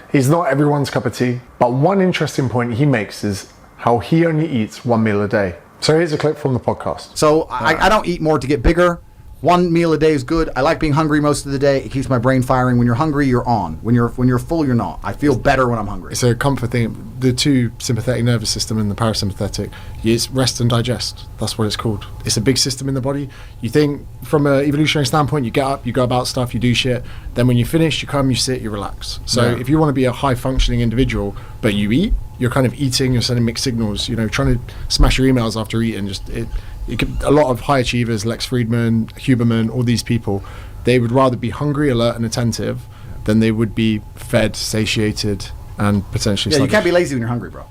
He's not everyone's cup of tea, but one interesting point he makes is how he only eats one meal a day. So here's a clip from the podcast. So I don't eat more to get bigger. One meal a day is good. I like being hungry most of the day. It keeps my brain firing. When you're hungry, you're on. When you're full, you're not. I feel better when I'm hungry. It's a comfort thing. The two sympathetic nervous system and the parasympathetic is rest and digest. That's what it's called. It's a big system in the body. You think from an evolutionary standpoint, you get up, you go about stuff, you do shit. Then when you finish, you come, you sit, you relax. So if you want to be a high functioning individual, but you eat, you're kind of eating, you're sending mixed signals, trying to smash your emails after eating. A lot of high achievers, Lex Friedman, Huberman, all these people, they would rather be hungry, alert and attentive than they would be fed, satiated and potentially sluggish. You can't be lazy when you're hungry, bro.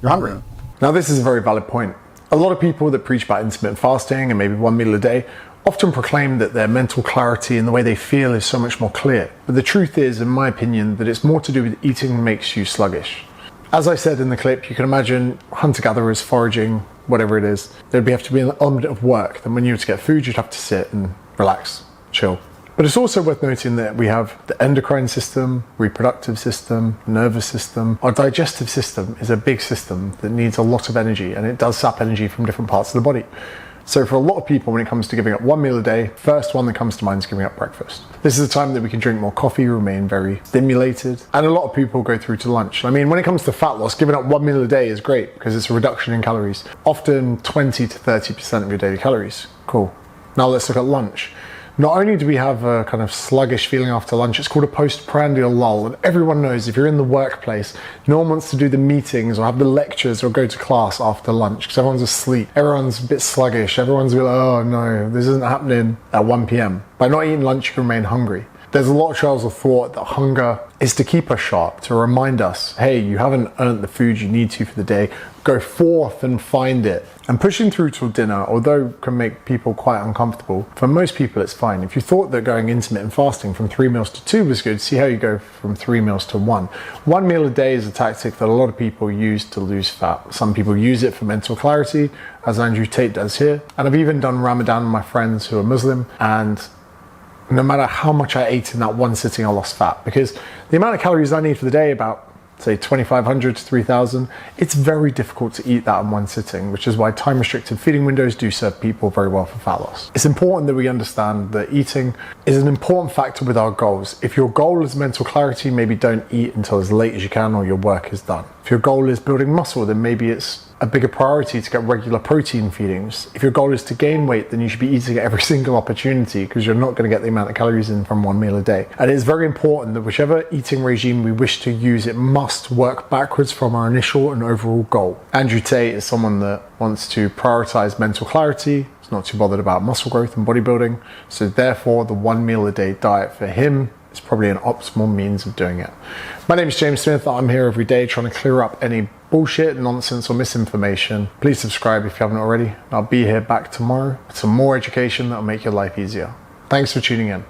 You're hungry. Now this is a very valid point. A lot of people that preach about intermittent fasting and maybe one meal a day often proclaim that their mental clarity and the way they feel is so much more clear. But the truth is, in my opinion, that it's more to do with eating makes you sluggish. As I said in the clip, you can imagine hunter-gatherers foraging, whatever it is. There'd have to be an element of work. Then when you were to get food, you'd have to sit and relax, chill. But it's also worth noting that we have the endocrine system, reproductive system, nervous system. Our digestive system is a big system that needs a lot of energy, and it does sap energy from different parts of the body. So for a lot of people, when it comes to giving up one meal a day, first one that comes to mind is giving up breakfast. This is a time that we can drink more coffee, remain very stimulated, and a lot of people go through to lunch. I mean, when it comes to fat loss, giving up one meal a day is great because it's a reduction in calories, often 20 to 30% of your daily calories. Cool. Now let's look at lunch. Not only do we have a kind of sluggish feeling after lunch, it's called a postprandial lull. And everyone knows if you're in the workplace, no one wants to do the meetings or have the lectures or go to class after lunch because everyone's asleep. Everyone's a bit sluggish. Everyone's a bit like, oh no, this isn't happening at 1 p.m. By not eating lunch, you can remain hungry. There's a lot of trails of thought that hunger is to keep us sharp, to remind us, hey, you haven't earned the food you need to for the day. Go forth and find it. And pushing through till dinner, although can make people quite uncomfortable, for most people it's fine. If you thought that going intermittent fasting from 3 meals to 2 was good, see how you go from 3 meals to 1. 1 meal a day is a tactic that a lot of people use to lose fat. Some people use it for mental clarity, as Andrew Tate does here. And I've even done Ramadan with my friends who are Muslim, and no matter how much I ate in that one sitting, I lost fat, because the amount of calories I need for the day, about say 2,500 to 3,000, it's very difficult to eat that in one sitting, which is why time restricted feeding windows do serve people very well for fat loss. It's important that we understand that eating is an important factor with our goals. If your goal is mental clarity, maybe don't eat until as late as you can or your work is done. If your goal is building muscle, then maybe it's a bigger priority to get regular protein feedings. If your goal is to gain weight, then you should be eating at every single opportunity because you're not going to get the amount of calories in from 1 meal a day. And it's very important that whichever eating regime we wish to use, it must work backwards from our initial and overall goal. Andrew Tate is someone that wants to prioritize mental clarity. He's not too bothered about muscle growth and bodybuilding. So therefore, the 1 meal a day diet for him is probably an optimal means of doing it. My name is James Smith. I'm here every day trying to clear up any bullshit, nonsense or misinformation. Please subscribe if you haven't already. I'll be here back tomorrow with some more education that'll make your life easier. Thanks for tuning in.